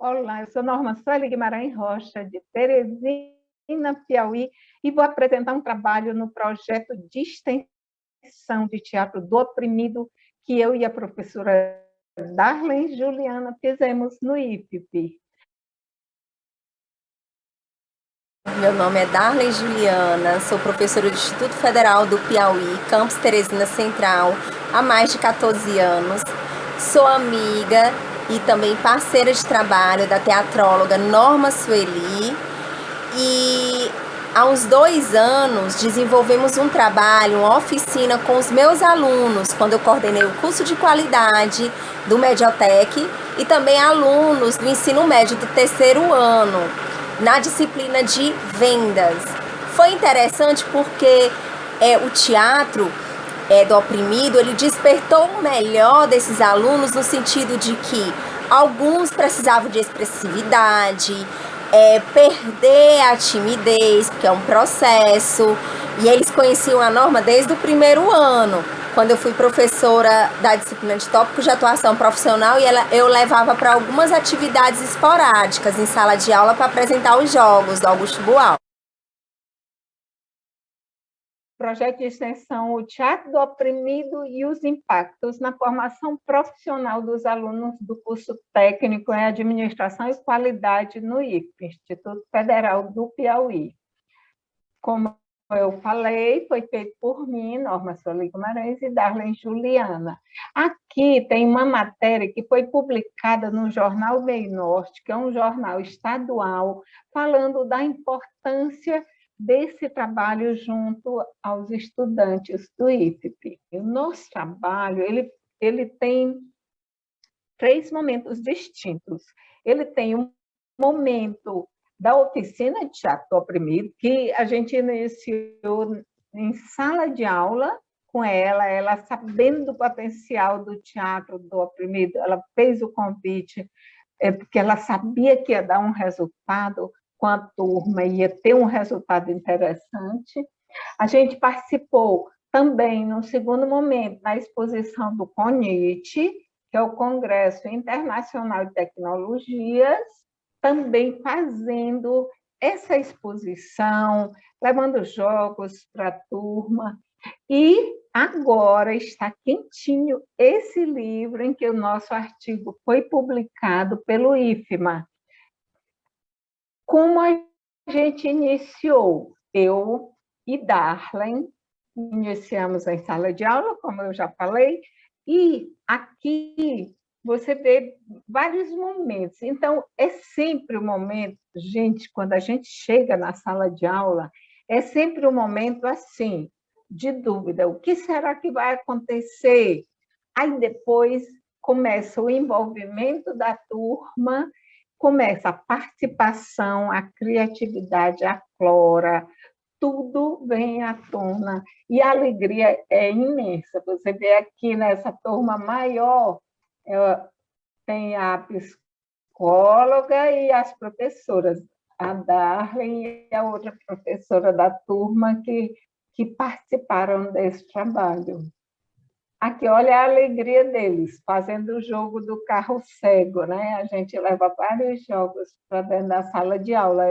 Olá, eu sou Norma Sueli Guimarães Rocha, de Teresina, Piauí, e vou apresentar um trabalho no projeto de extensão de teatro do oprimido que eu e a professora Darlene Juliana fizemos no IFP. Meu nome é Darlene Juliana, sou professora do Instituto Federal do Piauí, campus Teresina Central, há mais de 14 anos. Sou amiga e também parceira de trabalho da teatróloga Norma Sueli e há uns 2 anos desenvolvemos um trabalho, uma oficina com os meus alunos, quando eu coordenei o curso de qualidade do Mediotec e também alunos do ensino médio do 3º ano, na disciplina de vendas. Foi interessante porque o teatro do oprimido, ele despertou o melhor desses alunos no sentido de que alguns precisavam de expressividade, perder a timidez, porque é um processo, e eles conheciam a Norma desde o 1º ano, quando eu fui professora da disciplina de tópicos de atuação profissional, e eu levava para algumas atividades esporádicas em sala de aula para apresentar os jogos do Augusto Boal. Projeto de extensão O Teatro do Oprimido e os Impactos na Formação Profissional dos Alunos do curso técnico em Administração e Qualidade no IFP, Instituto Federal do Piauí. Como eu falei, foi feito por mim, Norma Sueli Guimarães e Darlene Juliana. Aqui tem uma matéria que foi publicada no Jornal Meio Norte, que é um jornal estadual, falando da importância desse trabalho junto aos estudantes do IFP. O nosso trabalho, ele tem 3 momentos distintos. Ele tem um momento da oficina de teatro do oprimido, que a gente iniciou em sala de aula com ela sabendo do potencial do teatro do oprimido, ela fez o convite, porque ela sabia que ia dar um resultado com a turma, ia ter um resultado interessante. A gente participou também, no segundo momento, na exposição do CONIT, que é o Congresso Internacional de Tecnologias, também fazendo essa exposição, levando jogos para a turma. E agora está quentinho esse livro em que o nosso artigo foi publicado pelo IFMA. Como a gente iniciou? Eu e Darlene iniciamos em sala de aula, como eu já falei, e aqui você vê vários momentos. Então, é sempre o momento, gente, quando a gente chega na sala de aula, é sempre um momento assim, de dúvida. O que será que vai acontecer? Aí depois começa o envolvimento da turma, começa a participação, a criatividade aflora, tudo vem à tona e a alegria é imensa. Você vê aqui nessa turma maior, tem a psicóloga e as professoras, a Darlene e a outra professora da turma que participaram desse trabalho. Aqui, olha a alegria deles, fazendo o jogo do carro cego, né? A gente leva vários jogos para dentro da sala de aula.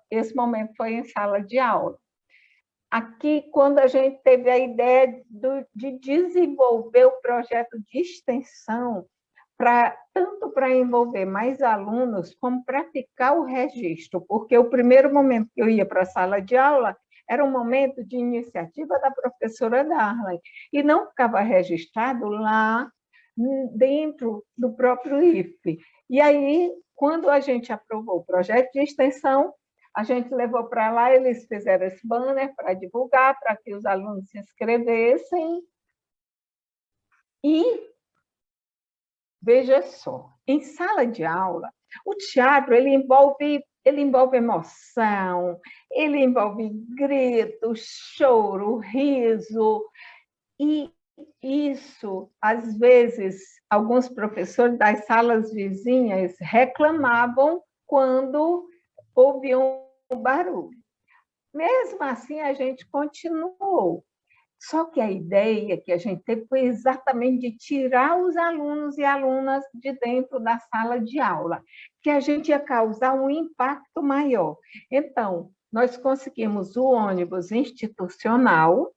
Esse momento foi em sala de aula. Aqui, quando a gente teve a ideia de desenvolver o projeto de extensão, tanto para envolver mais alunos, como para ficar o registro, porque o primeiro momento que eu ia para a sala de aula era um momento de iniciativa da professora Darlene, e não ficava registrado lá dentro do próprio IFE. E aí, quando a gente aprovou o projeto de extensão, a gente levou para lá, eles fizeram esse banner para divulgar, para que os alunos se inscrevessem. E, veja só, em sala de aula, o teatro ele envolve emoção, ele envolve grito, choro, riso, e isso, às vezes, alguns professores das salas vizinhas reclamavam quando ouviam o barulho. Mesmo assim, a gente continuou. Só que a ideia que a gente teve foi exatamente de tirar os alunos e alunas de dentro da sala de aula, que a gente ia causar um impacto maior. Então, nós conseguimos o ônibus institucional,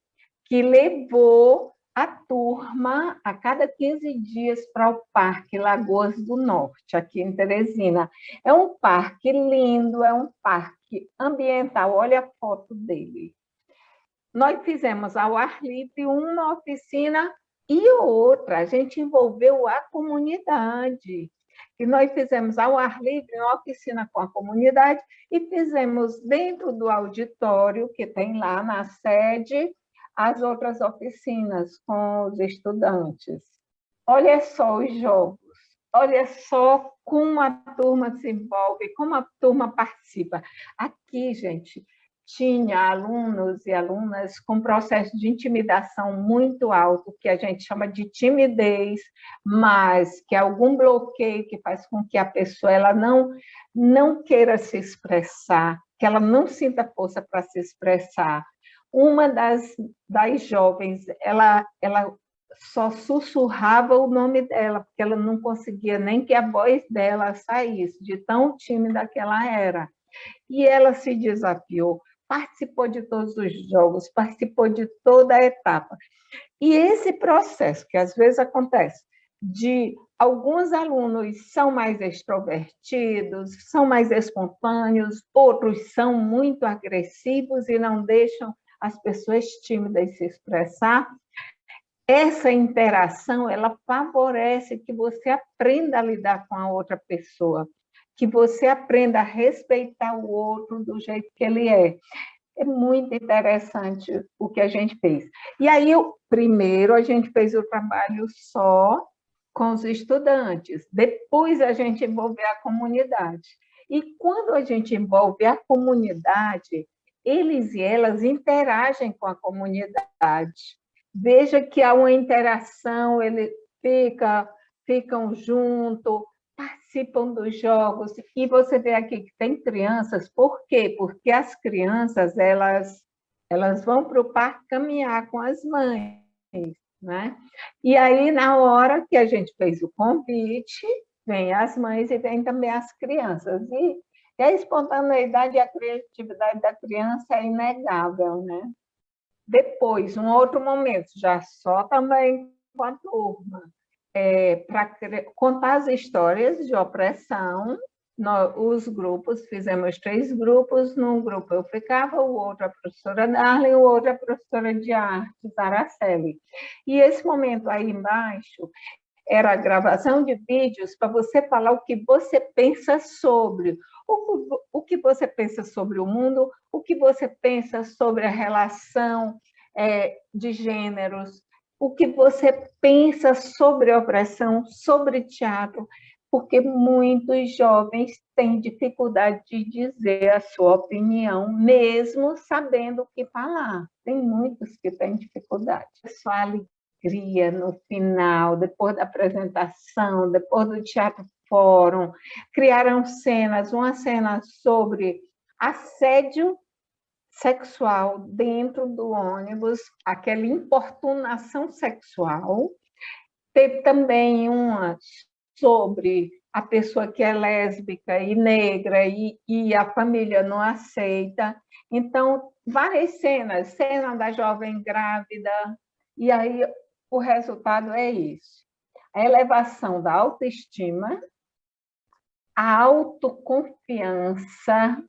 que levou a turma a cada 15 dias para o Parque Lagoas do Norte, aqui em Teresina. É um parque lindo, é um parque ambiental, olha a foto dele. Nós fizemos ao ar livre uma oficina e outra, a gente envolveu a comunidade. E nós fizemos ao ar livre uma oficina com a comunidade e fizemos dentro do auditório, que tem lá na sede, as outras oficinas com os estudantes. Olha só os jogos, olha só como a turma se envolve, como a turma participa. Aqui, gente, tinha alunos e alunas com processo de intimidação muito alto, que a gente chama de timidez, mas que é algum bloqueio que faz com que a pessoa ela não queira se expressar, que ela não sinta força para se expressar. Uma das jovens, ela só sussurrava o nome dela, porque ela não conseguia nem que a voz dela saísse, de tão tímida que ela era. E ela se desafiou, participou de todos os jogos, participou de toda a etapa. E esse processo, que às vezes acontece, de alguns alunos são mais extrovertidos, são mais espontâneos, outros são muito agressivos e não deixam as pessoas tímidas se expressar. Essa interação, ela favorece que você aprenda a lidar com a outra pessoa, que você aprenda a respeitar o outro do jeito que ele é. É muito interessante o que a gente fez. E aí, primeiro, a gente fez o trabalho só com os estudantes, depois a gente envolveu a comunidade. E quando a gente envolve a comunidade, eles e elas interagem com a comunidade. Veja que há uma interação, eles ficam juntos, participam dos jogos, e você vê aqui que tem crianças, por quê? Porque as crianças, elas vão para o parque caminhar com as mães, né? E aí, na hora que a gente fez o convite, vem as mães e vem também as crianças, e a espontaneidade e a criatividade da criança é inegável, né? Depois, um outro momento, já só também com a turma, para contar as histórias de opressão, os grupos, fizemos 3 grupos, num grupo eu ficava, o outro a professora Darlene, o outro a professora de artes, Araceli. E esse momento aí embaixo era a gravação de vídeos para você falar o que você pensa sobre, o que você pensa sobre o mundo, o que você pensa sobre a relação de gêneros, o que você pensa sobre a opressão, sobre teatro, porque muitos jovens têm dificuldade de dizer a sua opinião, mesmo sabendo o que falar. Tem muitos que têm dificuldade. Só alegria no final, depois da apresentação, depois do teatro fórum, criaram cenas, uma cena sobre assédio sexual dentro do ônibus, aquela importunação sexual. Teve também uma sobre a pessoa que é lésbica e negra e a família não aceita. Então, várias cenas, cena da jovem grávida, e aí o resultado é isso. A elevação da autoestima, a autoconfiança,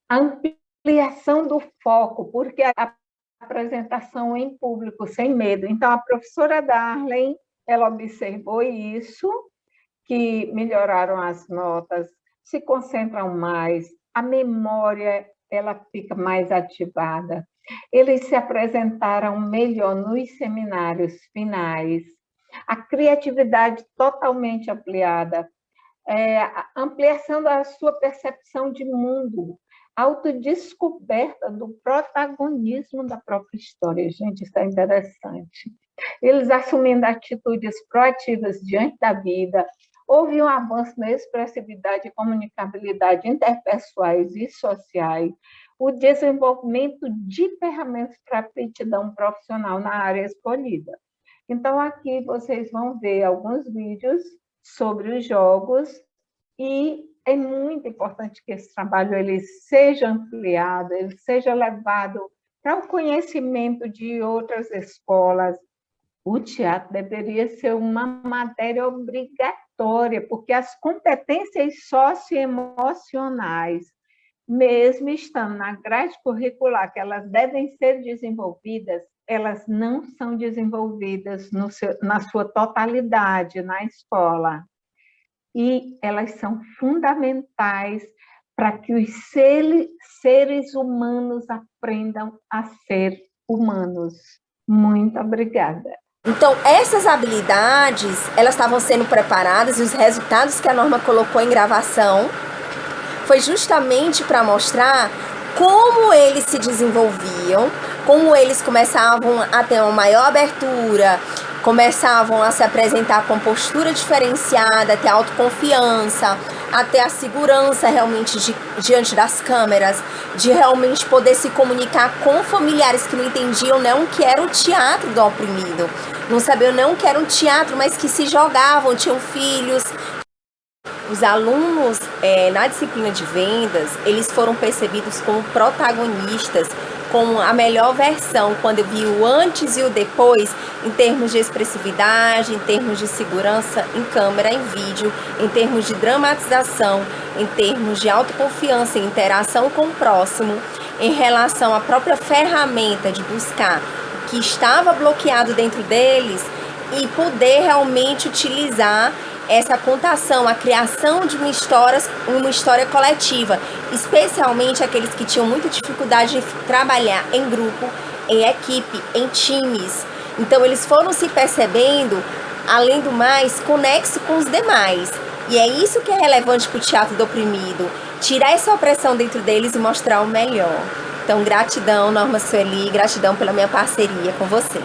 a ampliação do foco, porque a apresentação em público, sem medo. Então, a professora Darlene, ela observou isso, que melhoraram as notas, se concentram mais, a memória ela fica mais ativada. Eles se apresentaram melhor nos seminários finais, a criatividade totalmente ampliada, a ampliação da sua percepção de mundo, autodescoberta do protagonismo da própria história. Gente, isso é interessante. Eles assumindo atitudes proativas diante da vida, houve um avanço na expressividade e comunicabilidade interpessoais e sociais, o desenvolvimento de ferramentas para aptidão profissional na área escolhida. Então, aqui vocês vão ver alguns vídeos sobre os jogos e é muito importante que esse trabalho ele seja ampliado, ele seja levado para o conhecimento de outras escolas. O teatro deveria ser uma matéria obrigatória, porque as competências socioemocionais, mesmo estando na grade curricular, que elas devem ser desenvolvidas, elas não são desenvolvidas na sua totalidade na escola. E elas são fundamentais para que os seres humanos aprendam a ser humanos. Muito obrigada. Então, essas habilidades, elas estavam sendo preparadas e os resultados que a norma colocou em gravação foi justamente para mostrar como eles se desenvolviam, como eles começavam a ter uma maior abertura, começavam a se apresentar com postura diferenciada, a ter autoconfiança, a ter a segurança realmente diante das câmeras, de realmente poder se comunicar com familiares que não entendiam não o que era o teatro do oprimido, não sabiam não o que era um teatro, mas que se jogavam, tinham filhos. Os alunos, na disciplina de vendas, eles foram percebidos como protagonistas, com a melhor versão, quando eu vi o antes e o depois, em termos de expressividade, em termos de segurança em câmera, em vídeo, em termos de dramatização, em termos de autoconfiança e interação com o próximo, em relação à própria ferramenta de buscar o que estava bloqueado dentro deles e poder realmente utilizar essa contação, a criação de uma história coletiva, especialmente aqueles que tinham muita dificuldade de trabalhar em grupo, em equipe, em times. Então eles foram se percebendo, além do mais, conexo com os demais. E é isso que é relevante para o teatro do oprimido, tirar essa opressão dentro deles e mostrar o melhor. Então gratidão, Norma Sueli, gratidão pela minha parceria com você.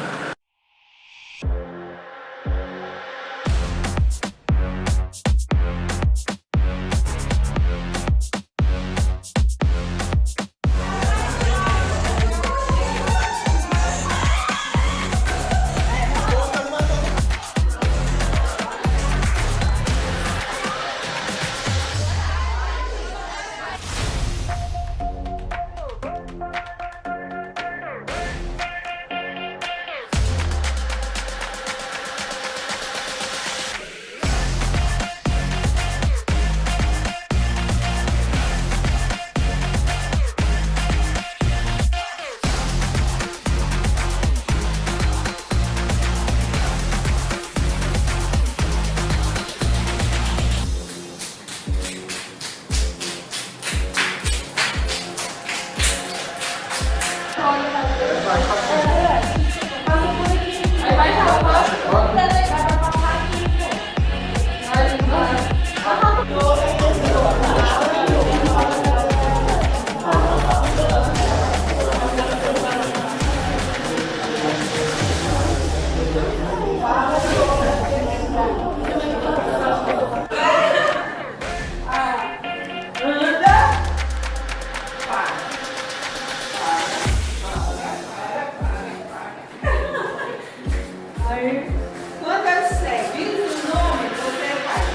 Quando eu disser, diz o nome, você faz.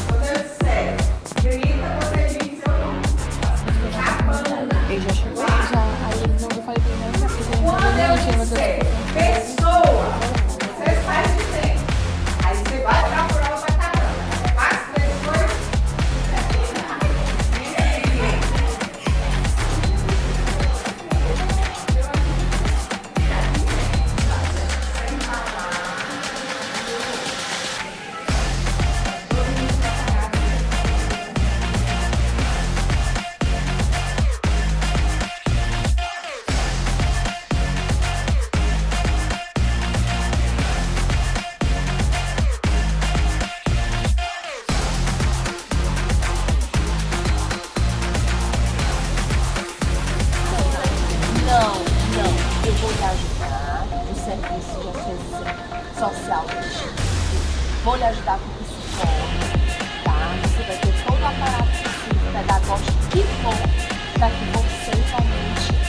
Quando eu disser, grita, você diz seu nome. Ele já chegou? Já. Aí eu falei pra ele, não, porque Quando eu disser, pessoa, você faz de tempo. Aí você vai pra prova pra caramba. Faz depois. eu vou lhe ajudar no serviço de assistência social do Instituto. Vou lhe ajudar com psicólogo, tá? Você vai ter todo o aparato possível, pedagógico que for para que você realmente